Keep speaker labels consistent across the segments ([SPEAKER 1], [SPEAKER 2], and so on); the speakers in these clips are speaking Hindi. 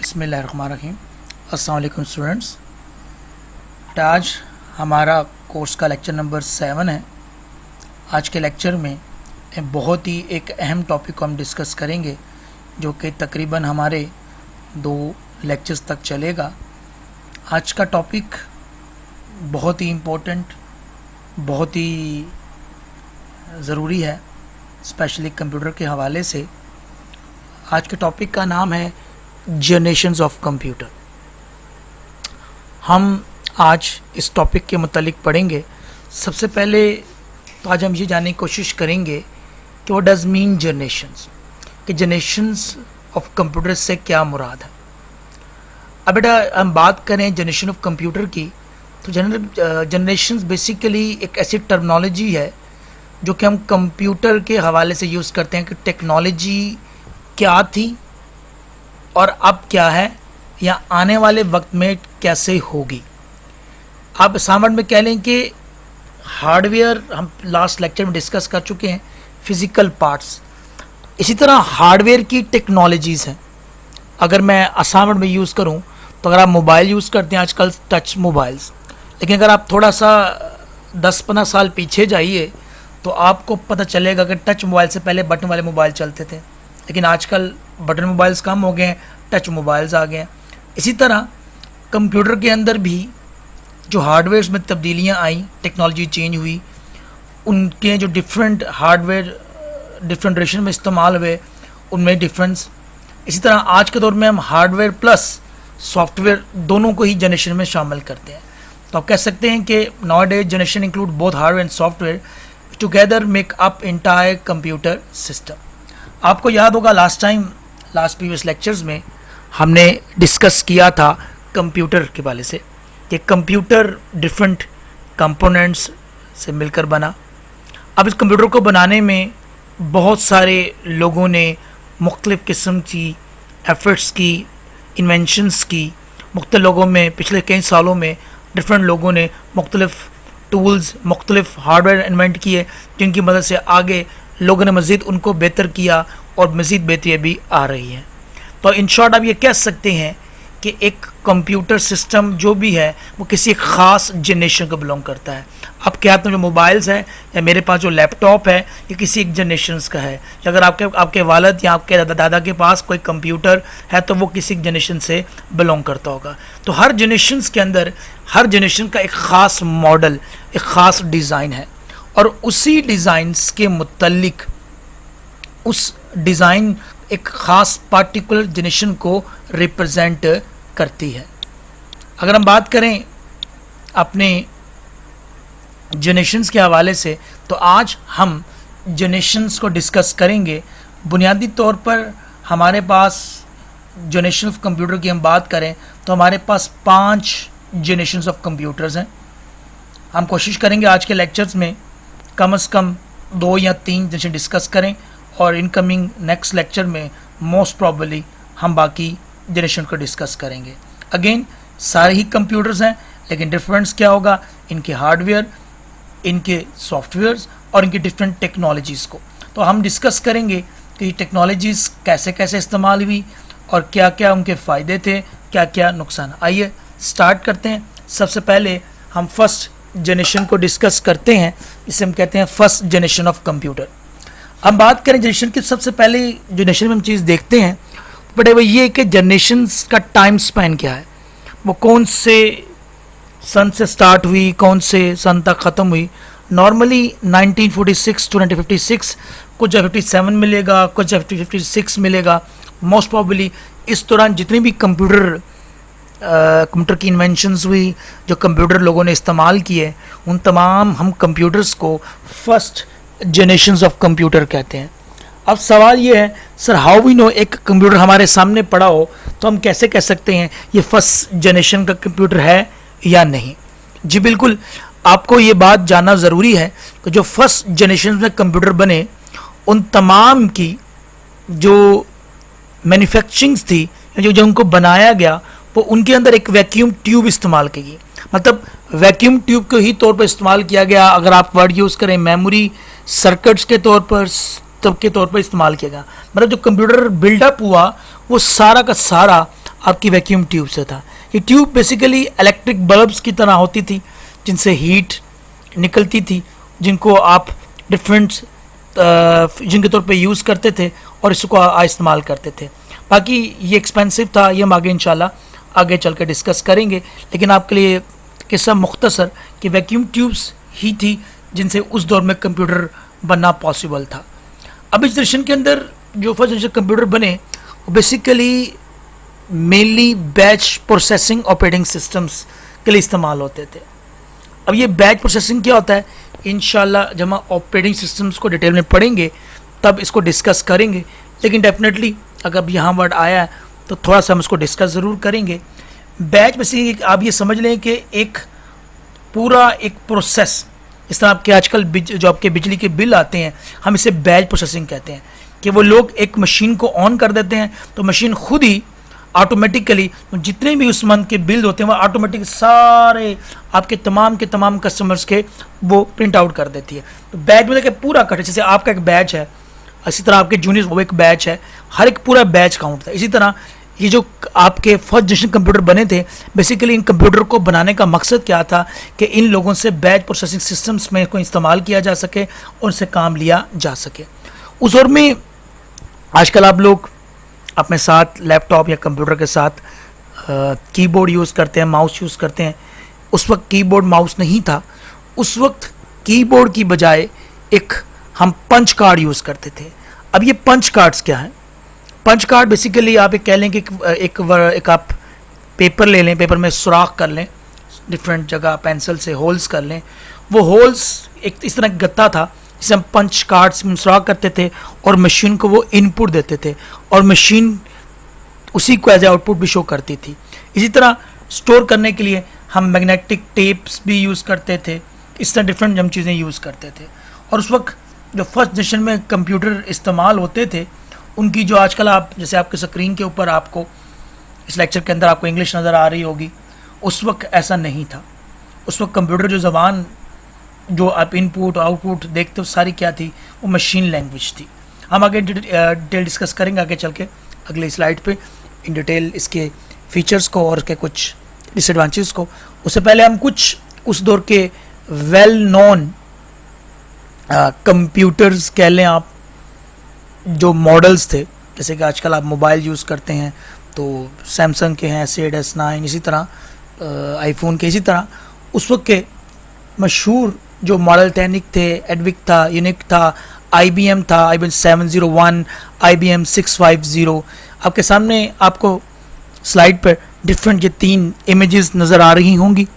[SPEAKER 1] बिस्मिल्लाहिर्रहमानिर्रहीम। अस्सलाम वालेकुम स्टूडेंट्स। आज हमारा कोर्स का लेक्चर नंबर 7 है। आज के लेक्चर में बहुत ही एक अहम टॉपिक को हम डिस्कस करेंगे जो कि तकरीबन हमारे 2 लेक्चर्स तक चलेगा। आज का टॉपिक बहुत ही इम्पोर्टेंट, बहुत ही ज़रूरी है, स्पेशली कंप्यूटर के हवाले से। आज के टॉपिक का नाम है जनरेशंस ऑफ कंप्यूटर। हम आज इस टॉपिक के मुतालिक पढ़ेंगे। सबसे पहले तो आज हम ये जानने की कोशिश करेंगे कि व्हाट डज़ मीन जनरेशंस, कि जनरेशंस ऑफ कंप्यूटर से क्या मुराद है। अब बेटा हम बात करें जनरेशन ऑफ कंप्यूटर की, तो जनरेशंस बेसिकली एक ऐसी टर्मिनोलॉजी है जो कि हम कंप्यूटर के हवाले से यूज़ करते हैं कि टेक्नोलॉजी क्या थी और अब क्या है या आने वाले वक्त में कैसे होगी। आप सामान्य में कह लें कि हार्डवेयर हम लास्ट लेक्चर में डिस्कस कर चुके हैं, फिज़िकल पार्ट्स। इसी तरह हार्डवेयर की टेक्नोलॉजीज़ हैं। अगर मैं असामान्य में यूज़ करूं तो अगर आप मोबाइल यूज़ करते हैं आजकल टच मोबाइल्स, लेकिन अगर आप थोड़ा सा 10-15 साल पीछे जाइए तो आपको पता चलेगा कि टच मोबाइल से पहले बटन वाले मोबाइल चलते थे, लेकिन आजकल बटन मोबाइल्स कम हो गए हैं, टच मोबाइल्स आ गए हैं। इसी तरह कंप्यूटर के अंदर भी जो हार्डवेयर में तब्दीलियां आई, टेक्नोलॉजी चेंज हुई, उनके जो डिफरेंट हार्डवेयर डिफरेंट जनरेशन में इस्तेमाल हुए उनमें डिफरेंस। इसी तरह आज के दौर में हम हार्डवेयर प्लस सॉफ्टवेयर दोनों को ही जनरेशन में शामिल करते हैं। तो आप कह सकते हैं कि now days generation include both hardware and software together make up entire computer system. आपको याद होगा लास्ट प्रीवियस लेक्चर्स में हमने डिस्कस किया था कंप्यूटर के वाले से कि कंप्यूटर डिफरेंट कंपोनेंट्स से मिलकर बना। अब इस कंप्यूटर को बनाने में बहुत सारे लोगों ने मुख्तलिफ़ किस्म की एफर्ट्स की, इन्वेंशंस की। मुख्तलिफ़ लोगों में पिछले कई सालों में डिफरेंट लोगों ने मुख्तलिफ़ टूल्स, मुख्तलिफ़ हार्डवेयर इन्वेंट किए जिनकी मदद से आगे लोगों ने मज़ीद उनको बेहतर किया और मज़ीद बेहतरी भी आ रही है। तो इन शॉर्ट आप ये कह सकते हैं कि एक कंप्यूटर सिस्टम जो भी है वो किसी ख़ास जनरेशन को बिलोंग करता है। अब क्या तो जो मोबाइल्स है या मेरे पास जो लैपटॉप है ये किसी एक जनरेशन का है। अगर आपके वालिद या आपके दादा के पास कोई कंप्यूटर है तो वो किसी जनरेशन से बिलोंग करता होगा। तो हर जनरेशन के अंदर हर जनरेशन का एक ख़ास मॉडल, एक ख़ास डिज़ाइन है और उसी डिज़ाइंस के मुतल्लिक उस डिज़ाइन एक ख़ास पार्टिकुलर जनरेशन को रिप्रेजेंट करती है। अगर हम बात करें अपने जनरेशंस के हवाले से तो आज हम जनरेशंस को डिस्कस करेंगे। बुनियादी तौर पर हमारे पास जनरेशन ऑफ कंप्यूटर की हम बात करें तो हमारे पास 5 जनरेशंस ऑफ कंप्यूटर्स हैं। हम कोशिश करेंगे आज के लेक्चर्स में कम से कम 2 या 3 जनरेशन डिस्कस करें और इनकमिंग नेक्स्ट लेक्चर में मोस्ट प्रॉबली हम बाकी जनरेशन को डिस्कस करेंगे। अगेन सारे ही कंप्यूटर्स हैं, लेकिन डिफरेंस क्या होगा इनके हार्डवेयर, इनके सॉफ्टवेयर्स और इनकी डिफरेंट टेक्नोलॉजीज़ को। तो हम डिस्कस करेंगे कि टेक्नोलॉजीज़ कैसे कैसे इस्तेमाल हुई और क्या क्या उनके फ़ायदे थे, क्या क्या नुकसान। आइए स्टार्ट करते हैं। सबसे पहले हम फर्स्ट जनरेशन को डिस्कस करते हैं, इसे हम कहते हैं फर्स्ट जनरेशन ऑफ कंप्यूटर। हम बात करें जनरेशन की, सबसे पहले जनरेशन में हम चीज़ देखते हैं बट वो ये कि जनरेशन्स का टाइम स्पैन क्या है, वो कौन से सन से स्टार्ट हुई, कौन से सन तक ख़त्म हुई। नॉर्मली 1946 टू 1956, कुछ जगह 57 मिलेगा, कुछ जगह 56 मिलेगा। मोस्ट प्रॉबली इस दौरान जितनी भी कंप्यूटर की इन्वेंशंस हुई, जो कंप्यूटर लोगों ने इस्तेमाल किए, उन तमाम हम कंप्यूटर्स को फर्स्ट जनरेशंस ऑफ कंप्यूटर कहते हैं। अब सवाल ये है सर, हाउ वी नो एक कंप्यूटर हमारे सामने पड़ा हो तो हम कैसे कह सकते हैं ये फर्स्ट जनरेशन का कंप्यूटर है या नहीं। जी बिल्कुल, आपको ये बात जानना ज़रूरी है कि जो फर्स्ट जनरेशन में कंप्यूटर बने उन तमाम की जो मैन्युफैक्चरिंग्स थी, जो उनको बनाया गया, वो उनके अंदर एक वैक्यूम ट्यूब इस्तेमाल की गई। मतलब वैक्यूम ट्यूब को ही तौर पर इस्तेमाल किया गया। अगर आप वर्ड यूज़ करें मेमोरी सर्किट्स के तौर पर, तब के तौर पर इस्तेमाल किया गया। मतलब जो कंप्यूटर बिल्डअप हुआ वो सारा का सारा आपकी वैक्यूम ट्यूब से था। ये ट्यूब बेसिकली इलेक्ट्रिक बल्ब्स की तरह होती थी जिनसे हीट निकलती थी, जिनको आप डिफरेंट जिनके तौर पे यूज़ करते थे और इसको इस्तेमाल करते थे। बाकी ये एक्सपेंसिव था, ये हम आगे इंशाल्लाह आगे चल कर डिस्कस करेंगे, लेकिन आपके लिए किस्सा मुख्तसर कि वैक्यूम ट्यूब्स ही थी जिनसे उस दौर में कंप्यूटर बनना पॉसिबल था। अब इस जनरेशन के अंदर जो फर्स्ट जनरेशन कंप्यूटर बने वो basically mainly batch processing operating systems के लिए इस्तेमाल होते थे। अब ये बैच प्रोसेसिंग क्या होता है, इंशाल्लाह जब हम ऑपरेटिंग सिस्टम्स को डिटेल में पढ़ेंगे तब इसको डिस्कस करेंगे, लेकिन डेफिनेटली अगर यहाँ वर्ड आया है तो थोड़ा सा हम इसको डिस्कस ज़रूर करेंगे। बैच बेसिकली आप ये समझ लें कि एक पूरा एक प्रोसेस, इस तरह आपके आजकल जो आपके बिजली के बिल आते हैं हम इसे बैच प्रोसेसिंग कहते हैं, कि वो लोग एक मशीन को ऑन कर देते हैं तो मशीन खुद ही ऑटोमेटिकली जितने भी उस मंथ के बिल होते हैं वो ऑटोमेटिक सारे आपके तमाम कस्टमर्स के वो प्रिंट आउट कर देती है। तो बैच में देखिए पूरा कट, जैसे आपका एक बैच है इसी तरह आपके जूनियर्स वो एक बैच है, हर एक पूरा बैच काउंट था। इसी तरह ये जो आपके फर्स्ट जनरेशन कंप्यूटर बने थे, बेसिकली इन कंप्यूटर को बनाने का मकसद क्या था कि इन लोगों से बैच प्रोसेसिंग सिस्टम्स में को इस्तेमाल किया जा सके और उनसे काम लिया जा सके। उस दौर में आजकल आप लोग अपने साथ लैपटॉप या कंप्यूटर के साथ कीबोर्ड यूज़ करते हैं, माउस यूज़ करते हैं। उस वक्त कीबोर्ड माउस नहीं था, उस वक्त कीबोर्ड की बजाय एक हम पंच कार्ड यूज़ करते थे। अब ये पंच कार्ड्स क्या हैं? पंच कार्ड बेसिकली आप एक कह लें कि एक आप पेपर ले लें, पेपर में सुराख कर लें, डिफरेंट जगह पेंसिल से होल्स कर लें। वो होल्स एक इस तरह गत्ता था जिसे हम पंच कार्ड्स में सुराख करते थे और मशीन को वो इनपुट देते थे और मशीन उसी को एज ए आउटपुट भी शो करती थी। इसी तरह स्टोर करने के लिए हम मैग्नेटिक टेप्स भी यूज़ करते थे। इस तरह डिफरेंट हम चीज़ें यूज़ करते थे। और उस वक्त जो फर्स्ट जनरेशन में कंप्यूटर इस्तेमाल होते थे उनकी जो आजकल आप जैसे आपके स्क्रीन के ऊपर आपको इस लेक्चर के अंदर आपको इंग्लिश नज़र आ रही होगी, उस वक्त ऐसा नहीं था। उस वक्त कंप्यूटर जो ज़बान जो आप इनपुट आउटपुट देखते हो सारी क्या थी, वो मशीन लैंग्वेज थी। हम आगे डिटेल डिस्कस करेंगे आगे चल के अगले स्लाइड पे इन डिटेल इसके फीचर्स को और के कुछ डिसएडवांटेज को। उससे पहले हम कुछ उस दौर के वेल नोन कंप्यूटर्स कह लें आप, जो मॉडल्स थे, जैसे कि आजकल आप मोबाइल यूज़ करते हैं तो सैमसंग के हैं Z S9, इसी तरह आईफोन के, इसी तरह उस वक्त के मशहूर जो मॉडल टेनिक थे, एडविक था, यूनिक था, IBM था, IBM 701, IBM 650। आपके सामने आपको स्लाइड पर डिफरेंट ये 3 इमेजेस नज़र आ रही होंगी।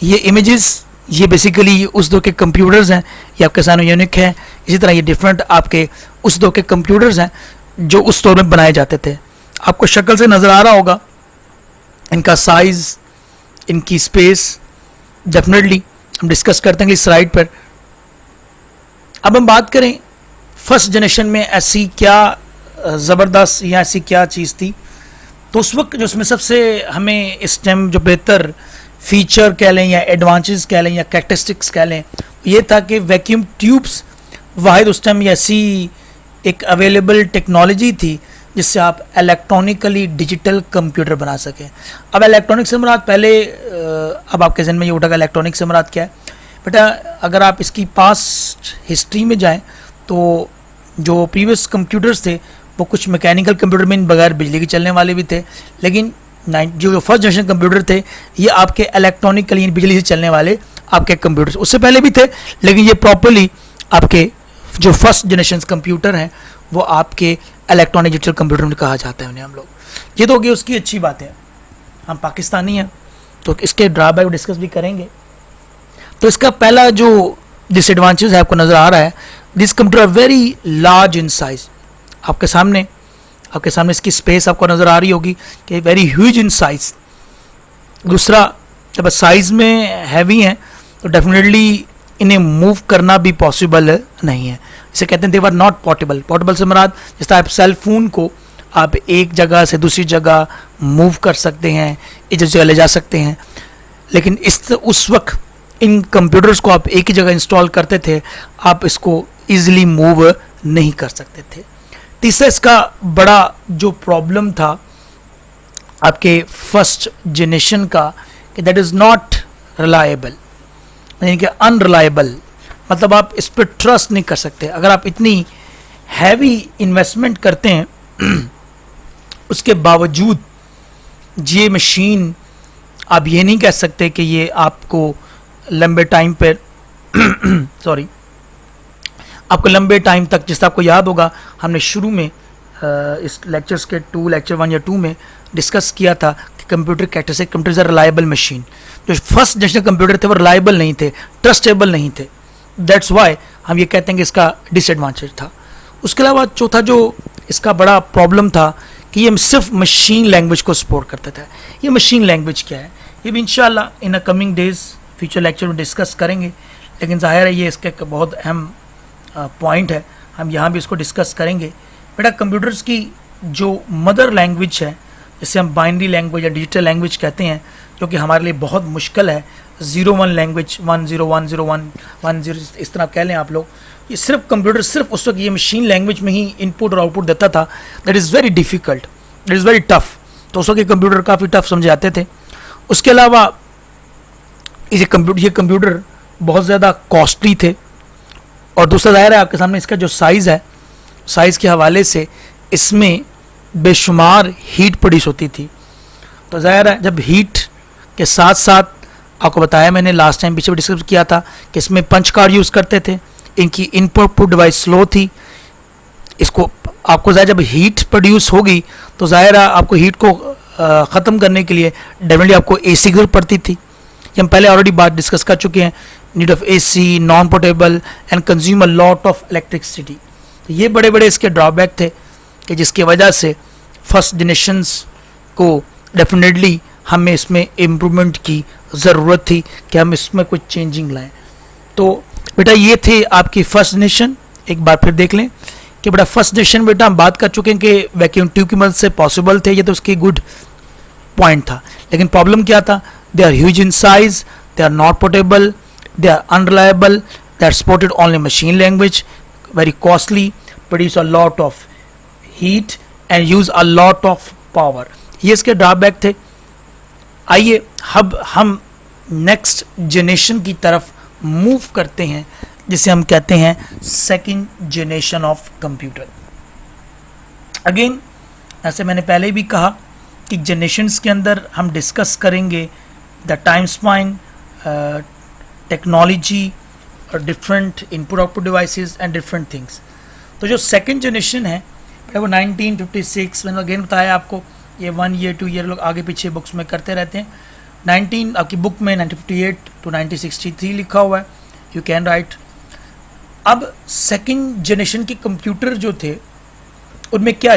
[SPEAKER 1] ये इमेजेस ये बेसिकली उस दौर के कंप्यूटर्स हैं, ये आपके सामने यूनिक है। इसी तरह ये डिफरेंट आपके उस दौर के कंप्यूटर्स हैं जो उस दौर में बनाए जाते थे। आपको शक्ल से नज़र आ रहा होगा इनका साइज़, इनकी स्पेस, डेफिनेटली हम डिस्कस करते हैं इस स्लाइड पर। अब हम बात करें फर्स्ट जनरेशन में ऐसी क्या ज़बरदस्त या ऐसी क्या चीज़ थी, तो उस वक्त जो उसमें सबसे हमें इस टाइम जो बेहतर फीचर कह लें या एडवांटेज कह लें या कैरेक्टरिस्टिक्स कह लें, ये था कि वैक्यूम ट्यूब्स वाहिद उस टाइम ऐसी एक अवेलेबल टेक्नोलॉजी थी जिससे आप इलेक्ट्रॉनिकली डिजिटल कंप्यूटर बना सकें। अब इलेक्ट्रॉनिक से मुराद पहले अब आपके जहन में ये उठा इलेक्ट्रॉनिक से मुराद क्या है बेटा, अगर आप इसकी पास्ट हिस्ट्री में जाएं तो जो प्रीवियस कंप्यूटर्स थे वो कुछ मैकेनिकल कंप्यूटर में बगैर बिजली के चलने वाले भी थे, लेकिन जो फर्स्ट जनरेशन कंप्यूटर थे ये आपके इलेक्ट्रॉनिकली बिजली से चलने वाले आपके कंप्यूटर्स उससे पहले भी थे, लेकिन ये प्रॉपरली आपके जो फर्स्ट जनरेशन कंप्यूटर हैं वो आपके इलेक्ट्रॉनिक डिजिटल कंप्यूटर में कहा जाता है उन्हें हम लोग। ये तो होगी उसकी अच्छी बात है, हम पाकिस्तानी हैं तो इसके ड्रॉबैक डिस्कस भी करेंगे। तो इसका पहला जो डिसएडवांटेज है आपको नज़र आ रहा है, this computer very large in size. आपके सामने इसकी स्पेस आपको नज़र आ रही होगी कि वेरी ह्यूज इन साइज। दूसरा, जब साइज़ में हैवी हैं तो डेफिनेटली इन्हें मूव करना भी पॉसिबल नहीं है। इसे कहते हैं दे वर नॉट पोर्टेबल। पोर्टेबल से मुराद जिस तरह आप सेल फोन को आप एक जगह से दूसरी जगह मूव कर सकते हैं, इस जगह ले जा सकते हैं, लेकिन उस वक्त इन कंप्यूटर्स को आप एक ही जगह इंस्टॉल करते थे, आप इसको ईजिली मूव नहीं कर सकते थे। तीसरा इसका बड़ा जो प्रॉब्लम था आपके फर्स्ट जनरेशन का कि दैट इज़ नॉट रिलायबल, यानी कि अनरिलायबल, मतलब आप इस पर ट्रस्ट नहीं कर सकते। अगर आप इतनी हैवी इन्वेस्टमेंट करते हैं उसके बावजूद ये मशीन, आप ये नहीं कह सकते कि ये आपको लंबे टाइम पर सॉरी, आपको लंबे टाइम तक, जिससे आपको याद होगा हमने शुरू में इस लेक्चर्स के लेक्चर 1 या 2 में डिस्कस किया था कि computer characteristic, computer is a reliable machine. जो फर्स्ट जनरेशन कंप्यूटर थे वो रिलायबल नहीं थे, ट्रस्टेबल नहीं थे, दैट्स वाई हम ये कहते हैं कि इसका डिसएडवांटेज था। उसके अलावा चौथा जो इसका बड़ा प्रॉब्लम था कि ये सिर्फ मशीन लैंग्वेज को सपोर्ट करता था। ये मशीन लैंग्वेज क्या है ये भी इंशाल्लाह in a coming days future lecture में डिस्कस करेंगे, लेकिन जाहिर है ये इसका एक बहुत अहम पॉइंट है, हम यहाँ भी इसको डिस्कस करेंगे। बेटा कंप्यूटर्स की जो मदर लैंग्वेज है, जिसे हम बाइनरी लैंग्वेज या डिजिटल लैंग्वेज कहते हैं, जो कि हमारे लिए बहुत मुश्किल है, 0-1 लैंग्वेज, 1-0-1-0-1-1-0 इस तरह कह लें आप लोग, ये सिर्फ कंप्यूटर सिर्फ उस वक्त ये मशीन लैंग्वेज में ही इनपुट और आउटपुट देता था। That is very difficult, that is very tough. तो उस वक्त ये कंप्यूटर काफ़ी टफ समझे जाते थे। उसके अलावा ये कंप्यूटर बहुत ज़्यादा कॉस्टली थे, और दूसरा ज़ाहिर है आपके सामने इसका जो साइज़ है, साइज़ के हवाले से इसमें बेशुमार हीट प्रोड्यूस होती थी। तो ज़ाहिर है जब हीट के साथ साथ, आपको बताया मैंने लास्ट टाइम पीछे डिस्कस किया था कि इसमें पंच कार्ड यूज़ करते थे, इनकी इनपुट डिवाइस स्लो थी। इसको आपको ज़ाहिर जब हीट प्रोड्यूस होगी तो ज़ाहिर है आपको हीट को ख़त्म करने के लिए डेफिनेटली आपको एसी की जरूरत पड़ती थी। ये हम पहले ऑलरेडी बात डिस्कस कर चुके हैं, need of AC, non portable and consume a lot of electricity. तो ये बड़े बड़े इसके ड्रॉबैक थे कि जिसकी वजह से फर्स्ट जनरेशन्स को डेफिनेटली हमें इसमें इम्प्रूवमेंट की ज़रूरत थी कि हम इसमें कुछ चेंजिंग लाएं। तो बेटा ये थे आपकी फर्स्ट जनरेशन। एक बार फिर देख लें कि बेटा फर्स्ट जनरेशन बेटा हम बात कर चुके हैं कि वैक्यूम ट्यूब की मदद से पॉसिबल थे, ये तो उसकी गुड पॉइंट था। लेकिन प्रॉब्लम क्या था, they are huge in size, they are not portable, they are unreliable, they are supported only machine language, very costly, produce a lot of heat and use a lot of power। ये इसके ड्रॉबैक थे। आइए अब हम नेक्स्ट जनरेशन की तरफ मूव करते हैं, जिसे हम कहते हैं second generation of computer. Again ऐसे मैंने पहले भी कहा कि जनरेशन्स के अंदर हम डिस्कस करेंगे द टाइम स्पाइन, टेक्नोलॉजी और different input output devices and different things. तो जो सेकंड जनरेशन है वो 1956, मैंने अगेन बताया आपको, ये 1 ईयर 2 ईयर लोग आगे पीछे बुक्स में करते रहते हैं। 19 आपकी बुक में 1958 to 1963 लिखा हुआ है, यू कैन राइट। अब सेकंड जनरेशन के कंप्यूटर जो थे उनमें क्या